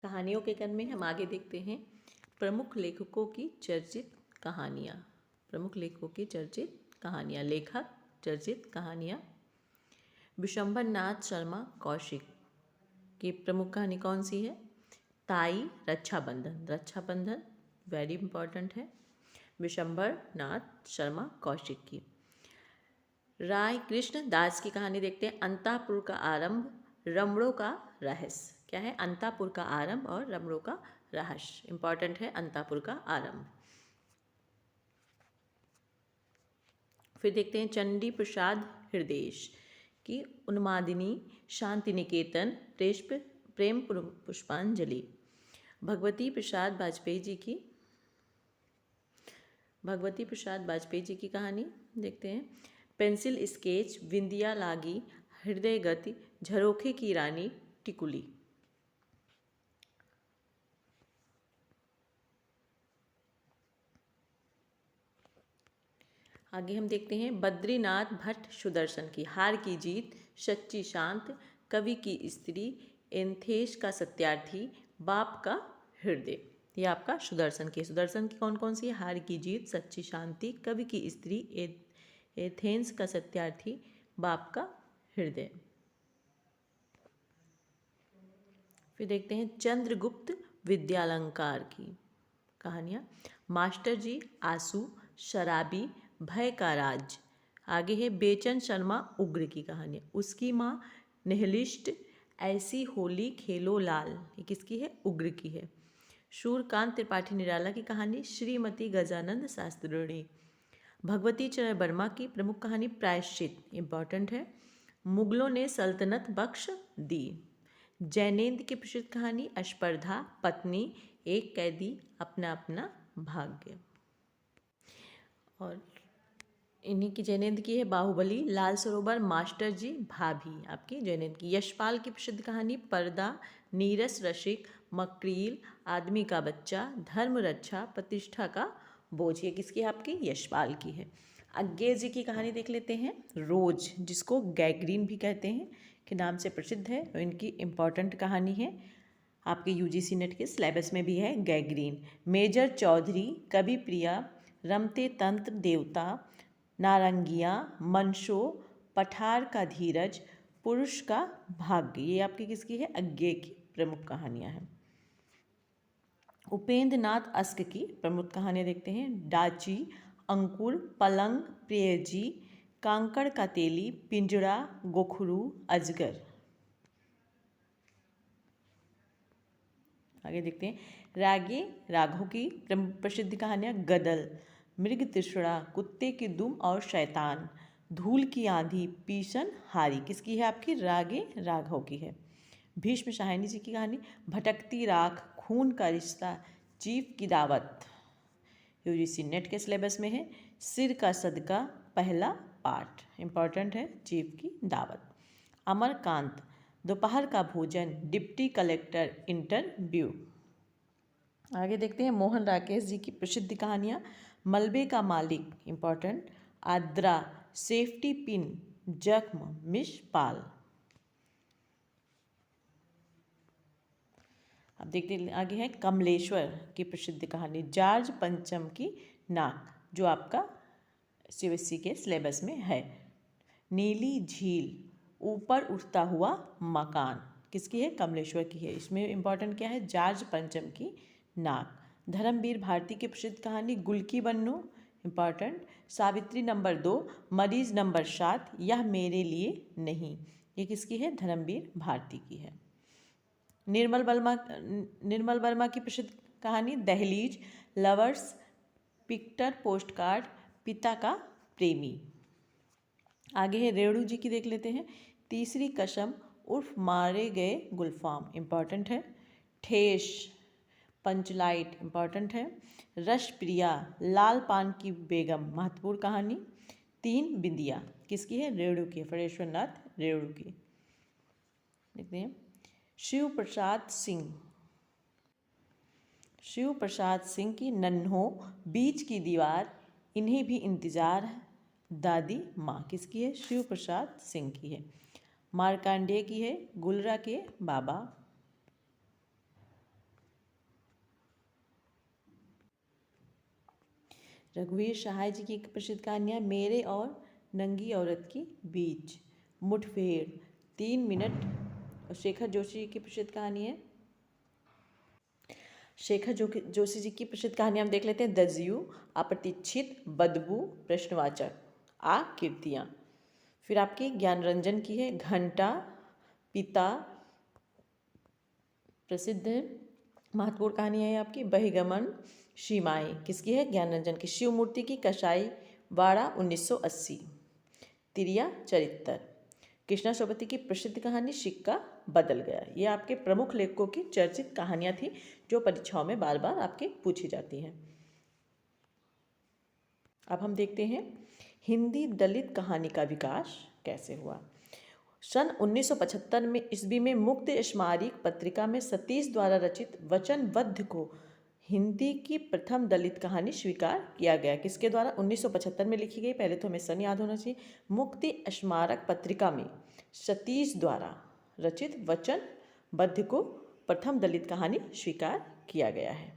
कहानियों के क्रम में हम आगे देखते हैं प्रमुख लेखकों की चर्चित कहानियाँ। प्रमुख लेखकों की चर्चित कहानियाँ, लेखक, चर्चित कहानियाँ। विशंभर नाथ शर्मा कौशिक की प्रमुख कहानी कौन सी है? ताई रक्षाबंधन। रक्षाबंधन वेरी इंपॉर्टेंट है। विशंभर नाथ शर्मा कौशिक की। राय कृष्ण दास की कहानी देखते हैं, अंतापुर का आरंभ, रमणों का रहस्य। क्या है? अंतापुर का आरंभ और रमणों का रहस्य। इंपॉर्टेंट है अंतापुर का आरंभ। फिर देखते हैं चंडी प्रसाद हृदयेश की उन्मादिनी शांति निकेतन प्रेम पुष्पांजलि। भगवती प्रसाद वाजपेयी जी की कहानी देखते हैं, पेंसिल स्केच, विंदिया लागी, हृदय गति, झरोखे की रानी, टिकुली। आगे हम देखते हैं बद्रीनाथ भट्ट सुदर्शन की हार की जीत, सच्ची शांत, कवि की स्त्री, एंथेस का सत्यार्थी, बाप का हृदय। ये आपका सुदर्शन की कौन कौन सी है? हार की जीत, सच्ची शांति, कवि की स्त्री, एथेंस का सत्यार्थी, बाप का हृदय। फिर देखते हैं चंद्रगुप्त विद्यालंकार की कहानियाँ, मास्टर जी, आंसू, शराबी, भय का राज। आगे है बेचन शर्मा उग्र की कहानी, उसकी माँ, निहलिस्ट, ऐसी होली खेलो लाल। ये किसकी है? उग्र की है। सूर्यकांत त्रिपाठी निराला की कहानी, श्रीमती गजानंद शास्त्रिणी। भगवती चरण वर्मा की प्रमुख कहानी प्रायश्चित, इंपॉर्टेंट है। मुगलों ने सल्तनत बख्श दी। जैनेन्द्र की प्रसिद्ध कहानी अस्पर्धा, पत्नी, एक कैदी, अपना अपना भाग्य। और इन्हीं की जैनेन्द्र की है बाहुबली, लाल सरोवर, मास्टर जी, भाभी। आपकी जैनेन्द्र की। यशपाल की प्रसिद्ध कहानी पर्दा, नीरस रसिक, मकरील, आदमी का बच्चा, धर्म रक्षा, प्रतिष्ठा का बोझ। ये किसकी है? आपकी यशपाल की है। अज्ञेय जी की कहानी देख लेते हैं, रोज, जिसको गैग्रीन भी कहते हैं के नाम से प्रसिद्ध है, तो इनकी इम्पॉर्टेंट कहानी है, आपके यूजीसी नेट के सिलेबस में भी है, गैग्रीन। मेजर चौधरी, कवि प्रिया, रमते तंत्र देवता, नारंगियाँ, मनशो, पठार का धीरज, पुरुष का भाग्य। ये आपकी किसकी है? अज्ञेय की प्रमुख कहानियाँ हैं। उपेंद्र नाथ अस्क की प्रमुख कहानियाँ देखते हैं, डाची, अंकुर, पलंग, प्रियजी, कांकड़ का तेली, पिंजड़ा, गोखरू, अजगर। आगे देखते हैं रागे राघव की प्रसिद्ध कहानियाँ, गदल, मृग तृष्णा, कुत्ते की दुम और शैतान, धूल की आंधी, पीसन हारी। किसकी है? आपकी रागे राघव की है। भीष्म शाहिनी जी की कहानी, भटकती राख, खून का रिश्ता, चीफ की दावत। यूजीसी नेट के सिलेबस में है। सिर का सदका, पहला पार्ट, इंपॉर्टेंट है, चीफ की दावत। अमरकांत, दोपहर का भोजन, डिप्टी कलेक्टर, इंटरव्यू। आगे देखते हैं मोहन राकेश जी की प्रसिद्ध कहानियाँ, मलबे का मालिक, इंपॉर्टेंट, आद्रा, सेफ्टी पिन, जख्म, मिश पाल। अब देखते हैं आगे है कमलेश्वर की प्रसिद्ध कहानी, जॉर्ज पंचम की नाक, जो आपका सीबीएसई के सिलेबस में है। नीली झील, ऊपर उठता हुआ मकान, किसकी है? कमलेश्वर की है। इसमें इंपॉर्टेंट क्या है? जॉर्ज पंचम की नाक। धर्मवीर भारती की प्रसिद्ध कहानी, गुल की बन्नू, इंपॉर्टेंट। सावित्री नंबर 2, मरीज नंबर 7, यह मेरे लिए नहीं। ये किसकी है? धर्मवीर भारती की है। निर्मल वर्मा की प्रसिद्ध कहानी, दहलीज, लवर्स, पिक्टर पोस्टकार्ड, पिता का प्रेमी। आगे है रेणु जी की, देख लेते हैं, तीसरी कसम उर्फ मारे गए गुलफाम, इंपॉर्टेंट है। ठेस, पंचलाइट, इंपॉर्टेंट है। रश प्रिया, लाल पान की बेगम, महत्वपूर्ण कहानी। तीन बिंदिया, किसकी है? रेणु की, फणेश्वर नाथ रेणु की। देखते हैं शिव प्रसाद सिंह की नन्हो, बीच की दीवार, इन्हें भी इंतजार है, दादी माँ। किसकी है? शिव प्रसाद सिंह की है। मार्कंडेय की है, गुलरा के बाबा। रघुवीर सहाय जी की प्रसिद्ध कहानियाँ मेरे और नंगी औरत की बीच, मुठभेड़, 3 मिनट। और शेखर जोशी जी की प्रसिद्ध कहानी है, जोशी जी की प्रसिद्ध कहानी हम देख लेते हैं। द जू, अप्रतीक्षित, बदबू, प्रश्नवाचक, कीर्तियाँ। फिर आपकी ज्ञानरंजन की है घंटा, पिता, प्रसिद्ध महत्वपूर्ण कहानी है आपकी बहिगमन, सीमाएँ, किसकी है ज्ञानरंजन की। शिवमूर्ति की कसाई वाड़ा 1980, तिरिया चरित्र। कृष्णा सोबती की प्रसिद्ध कहानी सिक्का बदल गया। ये आपके प्रमुख लेखकों की चर्चित कहानियाँ थी जो परीक्षाओं में बार बार आपके पूछी जाती हैं। अब हम देखते हैं हिंदी दलित कहानी का विकास कैसे हुआ। सन 1975 में ईस्वी में मुक्त स्मारिक पत्रिका में सतीश द्वारा रचित वचनबद्ध को हिंदी की प्रथम दलित कहानी स्वीकार किया गया। किसके द्वारा? 1975 में लिखी गई। पहले तो हमें सन याद होना चाहिए। मुक्ति स्मारक पत्रिका में सतीश द्वारा रचित वचनबद्ध को प्रथम दलित कहानी स्वीकार किया गया है।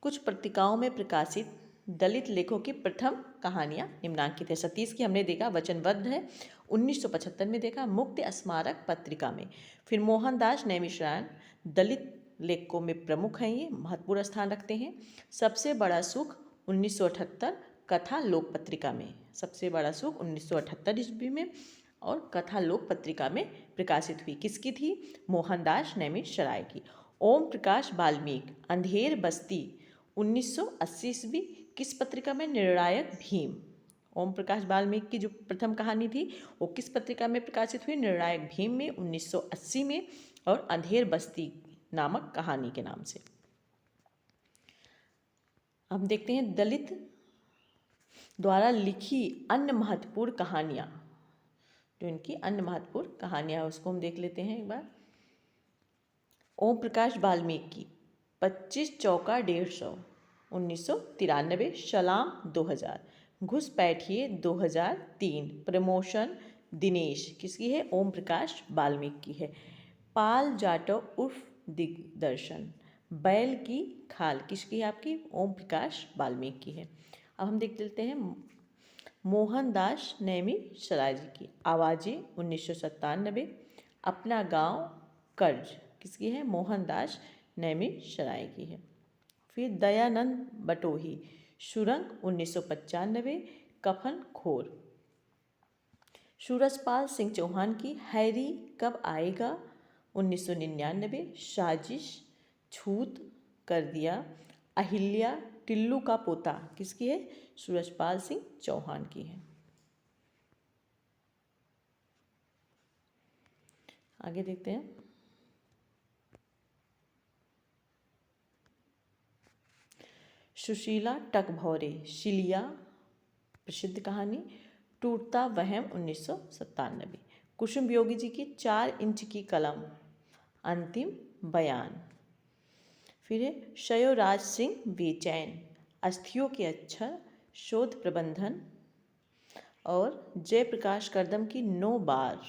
कुछ पत्रिकाओं में प्रकाशित दलित लेखों की प्रथम कहानियाँ निम्नांकित है। सतीश की हमने देखा वचनबद्ध है, 1975 में देखा मुक्ति स्मारक पत्रिका में। फिर मोहनदास नैमिषारण्य दलित लेखकों में प्रमुख हैं, ये महत्वपूर्ण स्थान रखते हैं। सबसे बड़ा सुख 1978 कथा लोक पत्रिका में, सबसे बड़ा सुख 1978 ईस्वी में और कथा लोक पत्रिका में प्रकाशित हुई। किसकी थी? मोहनदास नैमिषारण्य की। ओम प्रकाश वाल्मीकि अंधेर बस्ती 1980 ईस्वी, किस पत्रिका में? निर्णायक भीम। ओम प्रकाश वाल्मीकि की जो प्रथम कहानी थी वो किस पत्रिका में प्रकाशित हुई? निर्णायक भीम में 1980 में, और अंधेर बस्ती नामक कहानी के नाम से। हम देखते हैं दलित द्वारा लिखी अन्य महत्वपूर्ण कहानियाँ, जो इनकी अन्य महत्वपूर्ण कहानियाँ है उसको हम देख लेते हैं एक बार। ओम प्रकाश वाल्मीकि की 25 चौका 150 1993, सलाम 2000, घुसपैठिए 2003, प्रमोशन दिनेश, किसकी है? ओम प्रकाश वाल्मीकि की है। पाल जाटव उर्फ दिग्दर्शन, बैल की खाल, किसकी है? आपकी ओम प्रकाश वाल्मीकि की है। अब हम देख लेते हैं मोहनदास नैमिषारण्य जी की आवाज़ें 1997, अपना गांव कर्ज, किसकी है? मोहनदास नैमिषारण्य की है। फिर दयानंद बटोही सुरंग 1995, कफन खोर। सूरजपाल सिंह चौहान की हैरी कब आएगा 1999, साजिश छूत कर दिया, अहिल्या टिल्लू का पोता, किसकी है? सूरजपाल सिंह चौहान की है। आगे देखते हैं सुशीला टकभौरे शिलिया, प्रसिद्ध कहानी। टूटता वहम 1997, कुसुम योगी जी की 4 इंच की कलम, अंतिम बयान। फिर है शयोराज सिंह बेचैन, अस्थियों के अक्षर, शोध प्रबंधन। और जयप्रकाश करदम की 9 बार।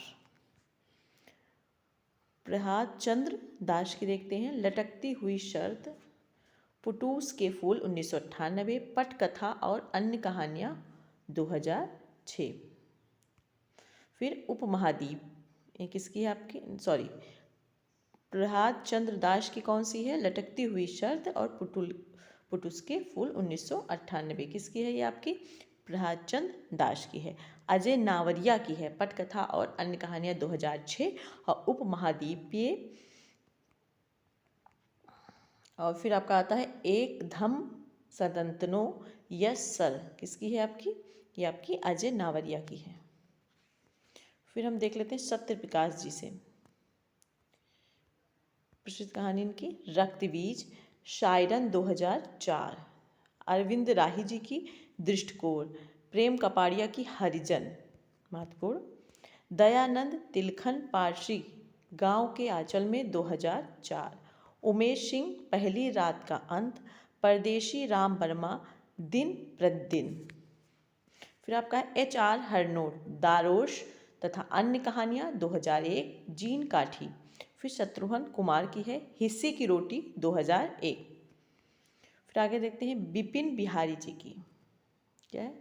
प्रहलाद चंद्र दास की देखते हैं लटकती हुई शर्त, पुटूस के फूल 1998, पटकथा और अन्य कहानियाँ 2006। फिर उपमहाद्वीप, ये किसकी है? आपकी प्रहलाद चंद्र दास की कौन सी है? लटकती हुई शर्त और पुटूस के फूल 1998, किसकी है? ये आपकी प्रहलाद चंद्र दास की है। अजय नावरिया की है पटकथा और अन्य कहानियाँ 2006, और उपमहाद्वीपीय। और फिर आपका आता है एक धम सदंतनो यस सर, किसकी है? आपकी ये आपकी अजय नावरिया की है। फिर हम देख लेते हैं सत्य प्रकाश जी से प्रसिद्ध कहानी इनकी रक्तबीज, शायरन 2004, अरविंद राही जी की दृष्टिकोण, प्रेम कपाड़िया की हरिजन, महत्वपूर्ण। दयानंद तिलखन पारसी गांव के आंचल में 2004, उमेश सिंह पहली रात का अंत, परदेशी राम वर्मा दिन प्रतिदिन। फिर आपका HR हरनोट दारोश तथा अन्य कहानियाँ 2001, जीन काठी। फिर शत्रुघ्न कुमार की है हिस्से की रोटी 2001। फिर आगे देखते हैं बिपिन बिहारी जी की, क्या है,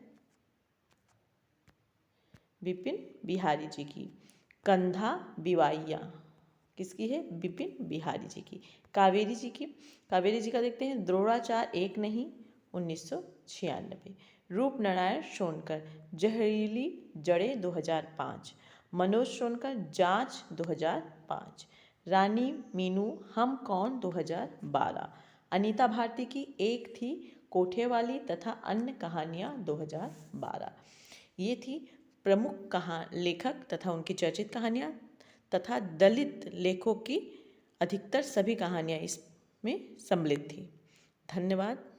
बिपिन बिहारी जी की। कंधा बिवाइया किसकी है, बिपिन बिहारी जी की। कावेरी जी की, कावेरी जी का देखते हैं द्रोणाचार एक नहीं 1996। रूप नारायण सोनकर जहरीली जड़ें 2005। मनोज सोनकर जांच 2005। रानी मीनू हम कौन 2012। अनीता भारती की एक थी कोठे वाली तथा अन्य कहानियाँ 2012। ये थी प्रमुख लेखक तथा उनकी चर्चित कहानियाँ तथा दलित लेखकों की अधिकतर सभी कहानियाँ इसमें सम्मिलित थी। धन्यवाद।